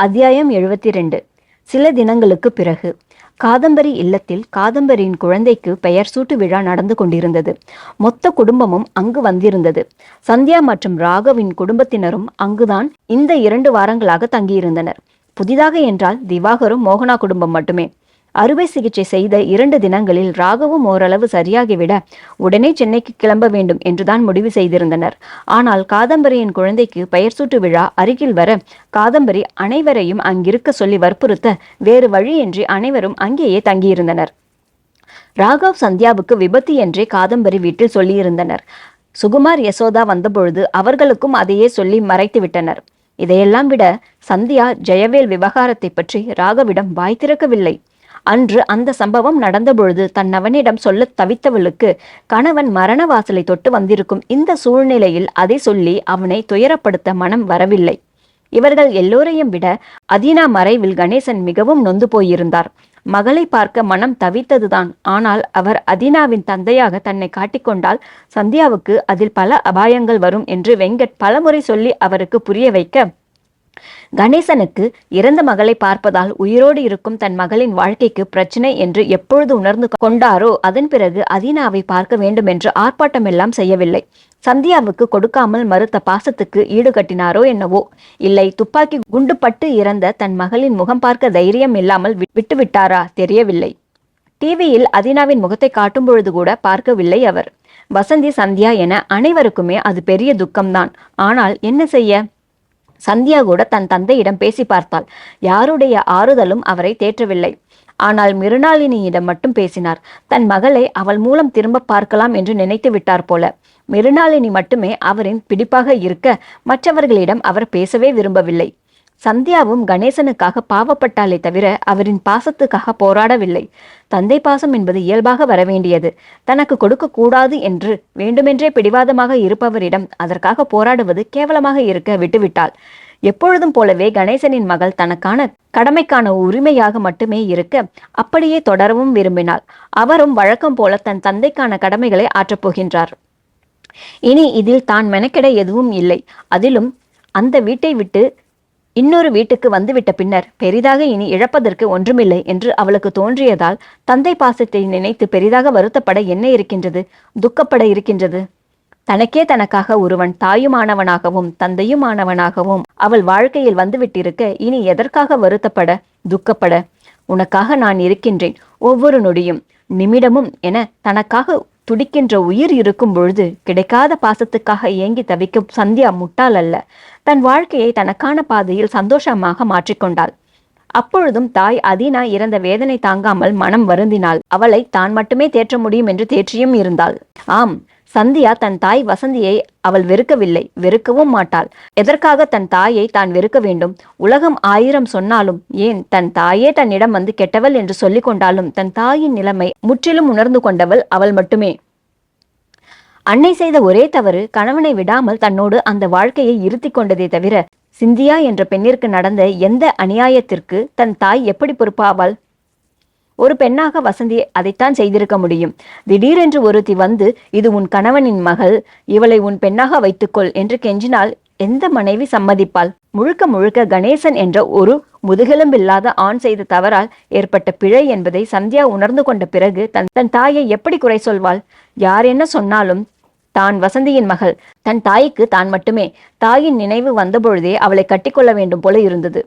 அத்தியாயம் 72. சில தினங்களுக்கு பிறகு காதம்பரி இல்லத்தில் காதம்பரியின் குழந்தைக்கு பெயர் சூட்டு விழா நடந்து கொண்டிருந்தது. மொத்த குடும்பமும் அங்கு வந்திருந்தது. சந்தியா மற்றும் ராகவின் குடும்பத்தினரும் அங்குதான் இந்த 2 வாரங்களாக தங்கியிருந்தனர். புதிதாக என்றால் திவாகரும் மோகனா குடும்பம் மட்டுமே. அறுவை சிகிச்சை செய்த 2 தினங்களில் ராகவும் ஓரளவு சரியாகிவிட உடனே சென்னைக்கு கிளம்ப வேண்டும் என்றுதான் முடிவு செய்திருந்தனர். ஆனால் காதம்பரியின் குழந்தைக்கு பெயர் சூட்டு விழா அருகில் வர காதம்பரி அனைவரையும் அங்கிருக்க சொல்லி வற்புறுத்த வேறு வழியின்றி அனைவரும் அங்கேயே தங்கியிருந்தனர். ராகவ் சந்தியாவுக்கு விபத்து என்றே காதம்பரி வீட்டில் சொல்லியிருந்தனர். சுகுமார் யசோதா வந்தபொழுது அவர்களுக்கும் அதையே சொல்லி மறைத்து விட்டனர். இதையெல்லாம் விட சந்தியா ஜெயவேல் விவகாரத்தை பற்றி ராகவிடம் வாய் திறக்கவில்லை. அன்று அந்த சம்பவம் நடந்தபொழுது தன்னவனிடம் சொல்ல தவித்தவளுக்கு கணவன் மரண வாசலை தொட்டு வந்திருக்கும் இந்த சூழ்நிலையில் அதை சொல்லி அவனை துயரப்படுத்த மனம் வரவில்லை. இவர்கள் எல்லோரையும் விட அதீனா மறைவில் கணேசன் மிகவும் நொந்து போயிருந்தார். மகளை பார்க்க மனம் தவித்ததுதான். ஆனால் அவர் அதீனாவின் தந்தையாக தன்னை காட்டிக்கொண்டால் சந்தியாவுக்கு அதில் பல அபாயங்கள் வரும் என்று வெங்கட் பலமுறை சொல்லி அவருக்கு புரிய வைக்க, கணேசனுக்கு இறந்த மகளை பார்ப்பதால் உயிரோடு இருக்கும் தன் மகளின் வாழ்க்கைக்கு பிரச்சனை என்று எப்பொழுது உணர்ந்து கொண்டாரோ அதன் பிறகு அதீனாவை பார்க்க வேண்டும் என்று ஆர்ப்பாட்டமெல்லாம் செய்யவில்லை. சந்தியாவுக்கு கொடுக்காமல் மறுத்த பாசத்துக்கு ஈடுகட்டினாரோ என்னவோ, இல்லை துப்பாக்கி குண்டு பட்டு இறந்த தன் மகளின் முகம் பார்க்க தைரியம் இல்லாமல் விட்டுவிட்டாரா தெரியவில்லை. டிவியில் அதீனாவின் முகத்தை காட்டும் பொழுது கூட பார்க்கவில்லை அவர். வசந்தி சந்தியா என அனைவருக்குமே அது பெரிய துக்கம்தான். ஆனால் என்ன செய்ய? சந்தியா கூட தன் தந்தையிடம் பேசி பார்த்தாள். யாருடைய ஆறுதலும் அவரை தேற்றவில்லை. ஆனால் மிருணாளினியிடம் மட்டும் பேசினார். தன் மகளை அவள் மூலம் திரும்ப பார்க்கலாம் என்று நினைத்து விட்டார் போல. மிருணாளினி மட்டுமே அவரின் பிடிப்பாக இருக்க மற்றவர்களிடம் அவர் பேசவே விரும்பவில்லை. சந்தியாவும் கணேசனுக்காக பாவப்பட்டாலே தவிர அவரின் பாசத்துக்காக போராடவில்லை. தந்தை பாசம் என்பது இயல்பாக வரவேண்டியது. தனக்கு கொடுக்க கூடாது என்று வேண்டுமென்றே பிடிவாதமாக இருப்பவரிடம் அதற்காக போராடுவது கேவலமாக இருக்க விட்டுவிட்டாள். எப்பொழுதும் போலவே கணேசனின் மகள் தனக்கான கடமைக்கான உரிமையாக மட்டுமே இருக்க அப்படியே தொடரவும் விரும்பினாள். அவரும் வழக்கம் போல தன் தந்தைக்கான கடமைகளை ஆற்றப்போகின்றார். இனி இதில் தான் மெனக்கெட எதுவும் இல்லை. அதிலும் அந்த வீட்டை விட்டு இன்னொரு வீட்டுக்கு வந்துவிட்ட பின்னர் பெரிதாக இனி இழப்பதற்கு ஒன்றுமில்லை என்று அவளுக்கு தோன்றியதால் தந்தை பாசத்தை நினைத்து பெரிதாக வருத்தப்பட என்ன இருக்கின்றது, துக்கப்பட இருக்கின்றது? தனக்கே தனக்காக ஒருவன் தாயுமானவனாகவும் தந்தையுமானவனாகவும் அவள் வாழ்க்கையில் வந்துவிட்டிருக்க இனி எதற்காக வருத்தப்பட, துக்கப்பட? உனக்காக நான் இருக்கின்றேன் ஒவ்வொரு நொடியும் நிமிடமும் என தனக்காக துடிக்கின்ற உயிர் இருக்கும் பொழுது கிடைக்காத பாசத்துக்காக ஏங்கி தவிக்கும் சந்தியா முட்டாள் அல்ல. தன் வாழ்க்கையை தனக்கான பாதையில் சந்தோஷமாக மாற்றிக்கொண்டாள். அப்பொழுதும் தாய் அதீனா இறந்த வேதனை தாங்காமல் மனம் வருந்தினாள். அவளை தான் மட்டுமே தேற்ற முடியும் என்று தேற்றியும் இருந்தாள். ஆம், சந்தியா தன் தாய் வசந்தியை அவள் வெறுக்கவில்லை, வெறுக்கவும் மாட்டாள். எதற்காக தன் தாயை தான் வெறுக்க வேண்டும்? உலகம் 1000 சொன்னாலும், ஏன் தன் தாயே தன்னிடம் வந்து கெட்டவள் என்று சொல்லிக் கொண்டாலும் தன் தாயின் நிலைமை முற்றிலும் உணர்ந்து கொண்டவள் அவள் மட்டுமே. அன்னை செய்த ஒரே தவறு கணவனை விடாமல் தன்னோடு அந்த வாழ்க்கையை இருத்தி கொண்டதே தவிர சிந்தியா என்ற பெண்ணிற்கு நடந்த எந்த அநியாயத்திற்கு தன் தாய் எப்படி பொறுப்பாவாள்? ஒரு பெண்ணாக வசந்தி அதைத்தான் செய்திருக்க முடியும். திடீரென்று ஒருத்தி வந்து, இது உன் கணவனின் மகள், இவளை உன் பெண்ணாக வைத்துக்கொள் என்று கெஞ்சினால் எந்த மனைவி சம்மதிப்பாள்? முழுக்க முழுக்க கணேசன் என்ற ஒரு முதுகெலும்பில்லாத ஆண் செய்த தவறால் ஏற்பட்ட பிழை என்பதை சந்தியா உணர்ந்து கொண்ட பிறகு தன் தாயை எப்படி குறை சொல்வாள்? யார் என்ன சொன்னாலும் தான் வசந்தியின் மகள், தன் தாய்க்கு தான் மட்டுமே. தாயின் நினைவு வந்தபொழுதே அவளை கட்டிக்கொள்ள வேண்டும் போல இருந்தது.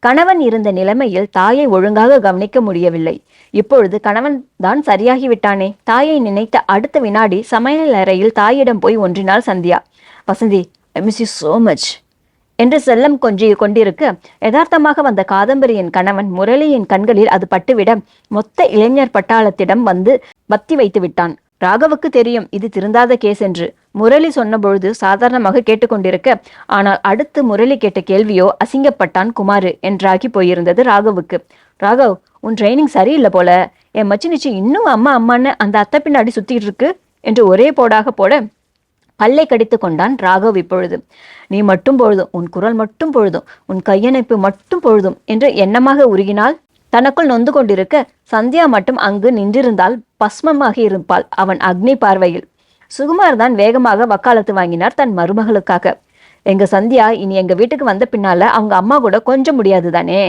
கணவன் இருந்த நிலைமையில் தாயை ஒழுங்காக கவனிக்க முடியவில்லை. இப்பொழுது கணவன் தான் சரியாகிவிட்டானே. தாயை நினைத்த அடுத்த வினாடி சமையல் அறையில் தாயிடம் போய் ஒன்றினாள் Sandhya. Vasanthi, I miss you so much என்று செல்லம் கொஞ்சி கொண்டிருக்க யதார்த்தமாக வந்த காதம்பரியின் கணவன் முரளியின் கண்களில் அது பட்டுவிட மொத்த இளைஞர் பட்டாளத்திடம் வந்து பத்தி வைத்து விட்டான். ராகவுக்கு தெரியும் இது திருந்தாத கேஸ் என்று. முரளி சொன்னபொழுது சாதாரணமாக கேட்டுக்கொண்டிருக்க, ஆனால் அடுத்து முரளி கேட்ட கேள்வியோ அசிங்கப்பட்டான் குமாரு என்றாகி போயிருந்தது ராகவுக்கு. ராகவ், உன் ட்ரைனிங் சரியில்லை போல. என் மச்சினிச்சு இன்னும் அம்மா அம்மான்னு அந்த அத்தை பின்னாடி சுத்திட்டு இருக்கு என்று ஒரே போடாக போட பல்லை கடித்து கொண்டான் ராகவ். இப்பொழுது நீ மட்டும் பொழுதும், உன் குரல் மட்டும் பொழுதும், உன் கையணைப்பு மட்டும் பொழுதும் என்று எண்ணமாக உருகினாள். தனக்குள் நொந்து கொண்டிருக்க சந்தியா மட்டும் அங்கு நின்றிருந்தால் பஸ்மமாக இருப்பாள் அவன் அக்னி பார்வையில். சுகுமார் தான் வேகமாக வக்காலத்து வாங்கினார் தன் மருமகளுக்காக. எங்க சந்தியா இனி எங்க வீட்டுக்கு வந்த பின்னால அவங்க அம்மா கூட கொஞ்சம் முடியாது தானே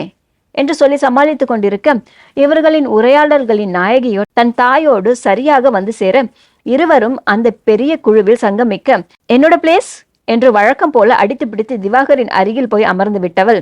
என்று சொல்லி சமாளித்துக் கொண்டிருக்க, இவர்களின் உரையாடல்களின் நாயகியோ தன் தாயோடு சரியாக வந்து சேர, இருவரும் அந்த பெரிய குழுவில் சங்கமிக்க, என்னோட பிளேஸ் என்று வழக்கம் போல அடித்து பிடித்து திவாகரின் அருகில் போய் அமர்ந்து விட்டவள்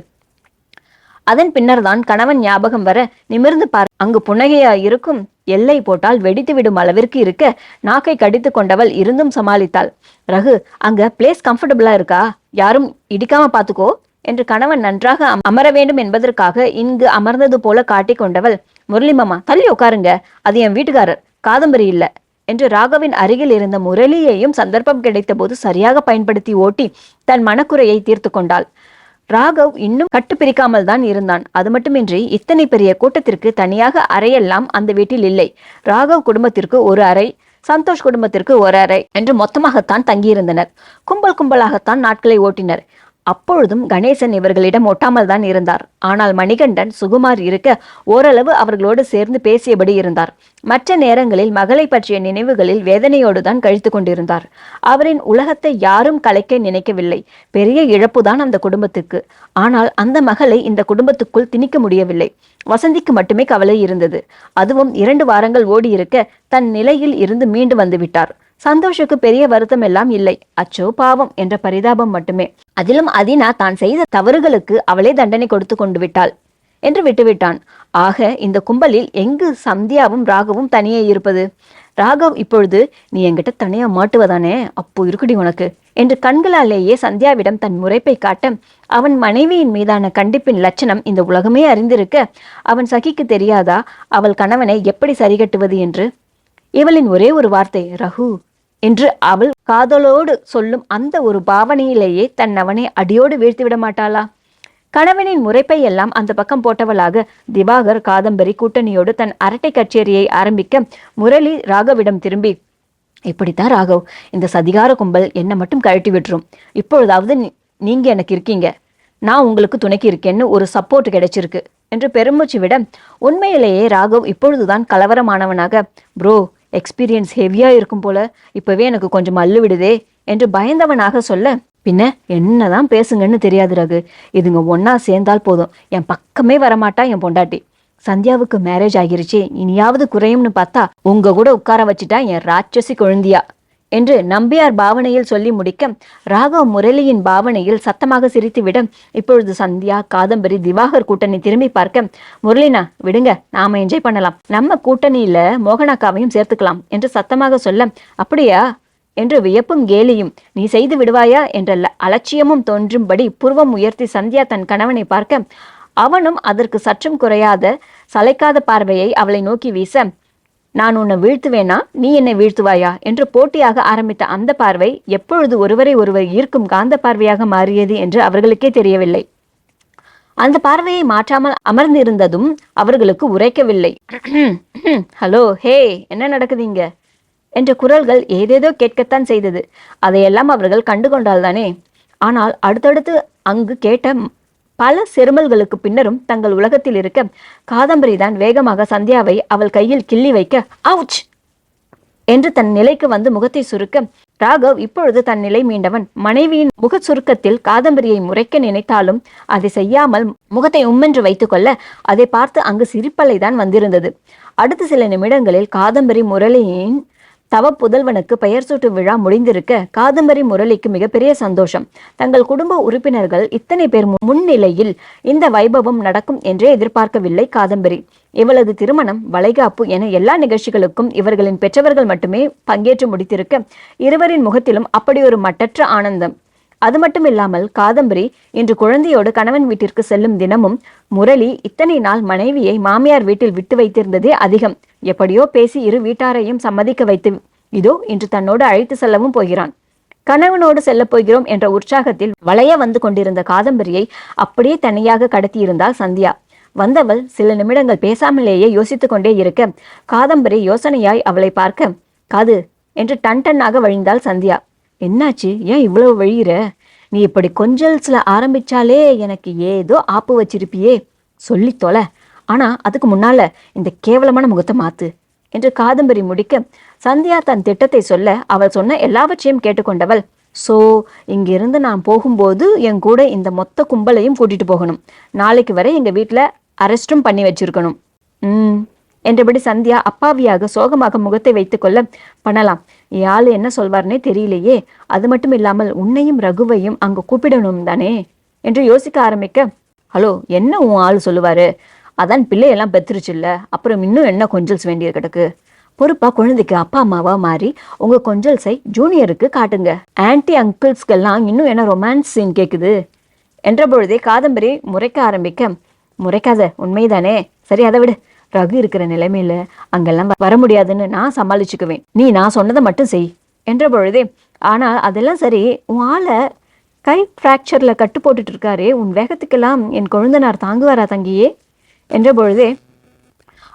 அதன் பின்னர் தான் கணவன் ஞாபகம் வர நிமிர்ந்து பார், அங்கு புன்னகையா இருக்கும், எல்லை போட்டால் வெடித்து விடும் அளவிற்கு இருக்க நாக்கை கடித்து கொண்டவள் இருந்தும் சமாளித்தாள். ரகு, அங்க பிளேஸ் கம்ஃபர்டபுளா இருக்கா? யாரும் இடிக்காம பாத்துக்கோ என்று கணவன் நன்றாக அமர வேண்டும் என்பதற்காக இங்கு அமர்ந்தது போல காட்டிக் கொண்டவள், முரளி மாமா தள்ளி உட்காருங்க, அது என் வீட்டுக்காரர், காதம்பரி இல்ல என்று ராகவின் அருகில் இருந்த முரளியையும் சந்தர்ப்பம் கிடைத்த போது சரியாக பயன்படுத்தி ஓட்டி தன் மனக்குறையை தீர்த்து கொண்டாள். ராகவ் இன்னும் கட்டு பிரிக்காமல் தான் இருந்தான். அது மட்டுமின்றி இத்தனை பெரிய கூட்டத்திற்கு தனியாக அறையெல்லாம் அந்த வீட்டில் இல்லை. ராகவ் குடும்பத்திற்கு ஒரு அறை, சந்தோஷ் குடும்பத்திற்கு ஒரு அறை என்று மொத்தமாகத்தான் தங்கியிருந்தனர். கும்பல் கும்பலாகத்தான் நாட்களை ஓட்டினர். அப்பொழுதும் கணேசன் இவர்களிடம் ஒட்டாமல் தான் இருந்தார். ஆனால் மணிகண்டன், சுகுமார் இருக்க ஓரளவு அவர்களோடு சேர்ந்து பேசியபடி இருந்தார். மற்ற நேரங்களில் மகளை பற்றிய நினைவுகளில் வேதனையோடு தான் கழித்து கொண்டிருந்தார். அவரின் உலகத்தை யாரும் கலைக்க நினைக்கவில்லை. பெரிய இழப்புதான் அந்த குடும்பத்துக்கு. ஆனால் அந்த மகளை இந்த குடும்பத்துக்குள் திணிக்க முடியவில்லை. வசந்திக்கு மட்டுமே கவலை இருந்தது. அதுவும் 2 வாரங்கள் ஓடி இருக்க தன் நிலையில் இருந்து மீண்டு வந்து விட்டார். சந்தோஷுக்கு பெரிய வருத்தம் எல்லாம் இல்லை. அச்சோ பாவம் என்ற பரிதாபம் மட்டுமே. அதிலும் அதினா தான் செய்த தவறுகளுக்கு அவளே தண்டனை கொடுத்து கொண்டு விட்டாள் என்று விட்டுவிட்டான். ஆக இந்த கும்பலில் எங்கு சந்தியாவும் ராகவும் தனியே இருப்பது? ராகவ் இப்பொழுது, நீ என்கிட்ட தனியா மாட்டுவதானே, அப்போ இருக்குடி உனக்கு என்று கண்களாலேயே சந்தியாவிடம் தன் முறைப்பை காட்ட, அவன் மனைவியின் மீதான கண்டிப்பின் லட்சணம் இந்த உலகமே அறிந்திருக்க அவன் சகிக்கு தெரியாதா அவள் கணவனை எப்படி சரிகட்டுவது என்று? இவளின் ஒரே ஒரு வார்த்தை ரகு என்று அவள் காதலோடு சொல்லும் அந்த ஒரு பாவனையிலேயே தன் அவனை அடியோடு வீழ்த்தி விட மாட்டாளா? கணவனின் முறைப்பை எல்லாம் அந்த பக்கம் போட்டவளாக திவாகர் காதம்பரி கூட்டணியோடு தன் அரட்டை கச்சேரியை ஆரம்பிக்க, முரளி ராகவிடம் திரும்பி, இப்படித்தான் ராகவ், இந்த சதிகார கும்பல் என்னை மட்டும் கழட்டி விட்டுரும். இப்பொழுதாவது நீங்க எனக்கு இருக்கீங்க, நான் உங்களுக்கு துணைக்கு இருக்கேன்னு ஒரு சப்போர்ட் கிடைச்சிருக்கு என்று பெருமூச்சு விட, உண்மையிலேயே ராகவ் இப்பொழுதுதான் கலவரமானவனாக, ப்ரோ எக்ஸ்பீரியன்ஸ் ஹெவியா இருக்கும் போல, இப்பவே எனக்கு கொஞ்சம் அள்ளு விடுதே என்று பயந்தவனாக சொல்ல, பின்ன என்னதான் பேசுங்கன்னு தெரியாது ரகு, இதுங்க ஒன்னா சேர்ந்தால் போதும், என் பக்கமே வரமாட்டா என் பொண்டாட்டி. சந்தியாவுக்கு மேரேஜ் ஆகிருச்சே, இனியாவது குறையும்னு பார்த்தா உங்க கூட உட்கார வச்சுட்டா என் ராட்சசி குழந்தையா என்று நம்பியார் பாவனையில் சொல்லி முடிக்க, ராகவ் முரளியின் பாவனையில் சத்தமாக சிரித்துவிட, இப்பொழுது சந்தியா, காதம்பரி, திவாகர் கூட்டணி திரும்பி பார்க்க, முரளினா விடுங்க, நாம என்ஜாய் பண்ணலாம், நம்ம கூட்டணியில மோகனாக்காவையும் சேர்த்துக்கலாம் என்று சத்தமாக சொல்ல, அப்படியா என்று வியப்பும் கேலியும், நீ செய்து விடுவாயா என்ற அலட்சியமும் தோன்றும்படி புருவம் உயர்த்தி சந்தியா தன் கணவனை பார்க்க, அவனும் அதற்கு சற்றும் குறையாத சளைக்காத பார்வையை அவளை நோக்கி வீச, நான் உன்னை வீழ்த்துவேனா, நீ என்னை வீழ்த்துவாயா என்று போட்டியாக ஆரம்பித்த அந்த பார்வை எப்பொழுது ஒருவரை ஒருவர் ஈர்க்கும் காந்த பார்வையாக மாறியது என்று அவர்களுக்கே தெரியவில்லை. அந்த பார்வையை மாற்றாமல் அமர்ந்திருந்ததும் அவர்களுக்கு உரைக்கவில்லை. ஹலோ, ஹே, என்ன நடக்குதுங்க என்ற குரல்கள் ஏதேதோ கேட்கத்தான் செய்தது. அதையெல்லாம் அவர்கள் கண்டுகொண்டால்தானே. ஆனால் அடுத்தடுத்து அங்கு கேட்ட பல செருமல்களுக்கு பின்னரும் தங்கள் உலகத்தில் இருக்க, காதம்பரிதான் வேகமாக சந்தியாவை அவள் கையில் கிள்ளி வைக்க, அவுச் என்று தன் நிலைக்கு வந்து முகத்தை சுருக்க, ராகவ் இப்பொழுது தன் நிலை மீண்டவன். மனைவியின் முக சுருக்கத்தில் காதம்பரியை முறைக்க நினைத்தாலும் அதை செய்யாமல் முகத்தை உம்மென்று வைத்துக்கொள்ள, அதை பார்த்து அங்கு சிரிப்பலை தான் வந்திருந்தது. அடுத்த சில நிமிடங்களில் காதம்பரி முரளியின் தவ புதல்வனுக்கு பெயர் சூட்டு விழா முடிந்திருக்க, காதம்பரி முரளிக்கு மிகப்பெரிய சந்தோஷம். தங்கள் குடும்ப உறுப்பினர்கள் இத்தனை பேர் முன்னிலையில் இந்த வைபவம் நடக்கும் என்றே எதிர்பார்க்கவில்லை காதம்பரி. இவளது திருமணம், வளைகாப்பு என எல்லா நிகழ்ச்சிகளுக்கும் இவர்களின் பெற்றவர்கள் மட்டுமே பங்கேற்று முடித்திருக்க, இருவரின் முகத்திலும் அப்படி ஒரு மட்டற்ற ஆனந்தம். அது மட்டும் இல்லாமல் காதம்பரி இன்று குழந்தையோடு கணவன் வீட்டிற்கு செல்லும் தினமும் முரளி இத்தனை நாள் மனைவியை மாமியார் வீட்டில் விட்டு வைத்திருந்ததே அதிகம். எப்படியோ பேசி இரு வீட்டாரையும் சம்மதிக்க வைத்து இதோ இன்று தன்னோடு அழைத்து செல்லவும் போகிறான். கணவனோடு செல்ல போகிறோம் என்ற உற்சாகத்தில் வளைய வந்து கொண்டிருந்த காதம்பரியை அப்படியே தனியாக கடத்தியிருந்தாள் சந்தியா. வந்தவள் சில நிமிடங்கள் பேசாமலேயே யோசித்துக் கொண்டே இருக்க, காதம்பரி யோசனையாய் அவளை பார்க்க, காது என்று டன் டன்னாக வழிந்தாள் சந்தியா. என்னாச்சு, ஏன் இவ்வளவு வழியிற? நீ இப்படி கொஞ்சல்ஸ்ல ஆரம்பிச்சாலே எனக்கு ஏதோ ஆப்பு வச்சிருப்பியே, சொல்லி தொலை. ஆனா அதுக்கு முன்னால இந்த கேவலமான முகத்தை மாத்து என்று காதம்பரி முடிக்க, சந்தியா தன் திட்டத்தை சொல்ல அவள் சொன்ன எல்லாவற்றையும் கேட்டுக்கொண்டவள், ஸோ இங்கிருந்து நான் போகும்போது என் கூட இந்த மொத்த கும்பலையும் கூட்டிட்டு போகணும். நாளைக்கு வரை எங்க வீட்டில் அரெஸ்டும் பண்ணி வச்சிருக்கணும். என்றபடி சந்தியா அப்பாவியாக சோகமாக முகத்தை வைத்துக்கொள்ள, பண்ணலாம், யாழ் என்ன சொல்வார்னே தெரியலையே, அது மட்டும் இல்லாமல் உன்னையும் ரகுவையும் அங்க கூப்பிடணும் தானே என்று யோசிக்க ஆரம்பிக்க, ஹலோ என்ன உன் ஆள் சொல்லுவாரு, அதான் பிள்ளையெல்லாம் பெத்துருச்சு இல்ல, அப்புறம் இன்னும் என்ன கொஞ்சல்ஸ் வேண்டியது கிடக்கு, பொறுப்பா குழந்தைக்கு அப்பா அம்மாவா மாறி உங்க கொஞ்சல்ஸை ஜூனியருக்கு காட்டுங்க, ஆன்டி அங்கிள்ஸ்கெல்லாம் இன்னும் என்ன ரொமான்ஸ் சீன் கேக்குது என்ற பொழுதே காதம்பரி முறைக்க ஆரம்பிக்க, முறைக்காத, உண்மைதானே, சரி அதை விடு, ரகு இருக்கிற நிலைமையில அங்கெல்லாம் வர முடியாதுன்னு நான் சமாளிச்சுக்குவேன், நீ நான் சொன்னதை மட்டும் செய் என்ற பொழுதே, ஆனால் அதெல்லாம் சரி, உன் ஆளை கை ஃப்ராக்சர்ல கட்டு போட்டுட்டு இருக்காரே, உன் வேகத்துக்கெல்லாம் என் கொழுந்தனார் தாங்குவாரா தங்கியே என்ற பொழுதே,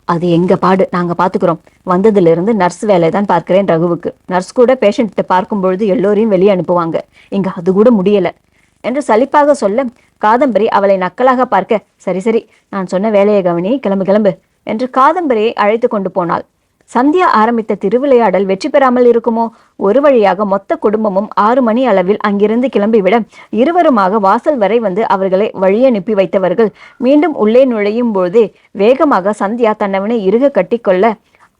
அது எங்க பாடு, நாங்க பாத்துக்கிறோம், வந்ததுல இருந்து நர்ஸ் வேலை தான் பார்க்கிறேன் ரகுவுக்கு, நர்ஸ் கூட பேஷண்ட்டை பார்க்கும் பொழுது எல்லோரையும் வெளியே அனுப்புவாங்க, இங்க அது கூட முடியல என்று சலிப்பாக சொல்ல, காதம்பரி அவளை நக்கலாக பார்க்க, சரி சரி நான் சொன்ன வேலையை கவனி, கிளம்பு கிளம்பு என்று காதம்பரியை அழைத்து கொண்டு போனாள். சந்தியா ஆரம்பித்த திருவிளையாடல் வெற்றி பெறாமல் இருக்குமோ? ஒரு வழியாக மொத்த குடும்பமும் 6 மணி அளவில் அங்கிருந்து கிளம்பிவிட, இருவருமாக வாசல் வரை வந்து அவர்களை வழியனுப்பி வைத்தவர்கள் மீண்டும் உள்ளே நுழையும் பொழுதே வேகமாக சந்தியா தன்னவனை இறுக கட்டி கொள்ள,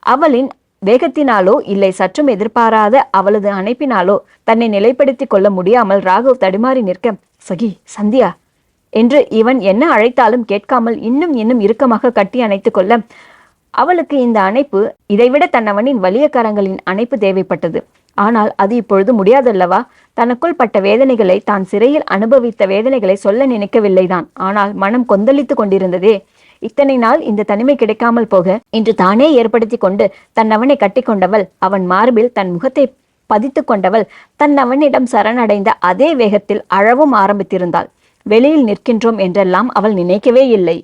அவளின் வேகத்தினாலோ இல்லை சற்றும் எதிர்பாராத அவளது அணைப்பினாலோ தன்னை நிலைப்படுத்தி கொள்ள முடியாமல் ராகவ் தடுமாறி நிற்க, சகி, சந்தியா என்று இவன் என்ன அழைத்தாலும் கேட்காமல் இன்னும் இன்னும் இறுக்கமாக கட்டி அணைத்து கொள்ள, அவளுக்கு இந்த அணைப்பு இதைவிட தன்னவனின் வலிய கரங்களின் அணைப்பு தேவைப்பட்டது. ஆனால் அது இப்பொழுது முடியாதல்லவா? தனக்குள் பட்ட வேதனைகளை, தான் சிறையில் அனுபவித்த வேதனைகளை சொல்ல நினைக்கவில்லைதான். ஆனால் மனம் கொந்தளித்து கொண்டிருந்ததே. இத்தனை நாள் இந்த தனிமை கிடைக்காமல் போக இன்று தானே ஏற்படுத்தி கொண்டு தன்னவனை கட்டி கொண்டவள், அவன் மார்பில் தன் முகத்தை பதித்து கொண்டவள், தன்னவனிடம் சரணடைந்த அதே வேகத்தில் அழவும் ஆரம்பித்திருந்தாள். வெளியில் நிற்கின்றோம் என்றெல்லாம் அவள் நினைக்கவே இல்லை.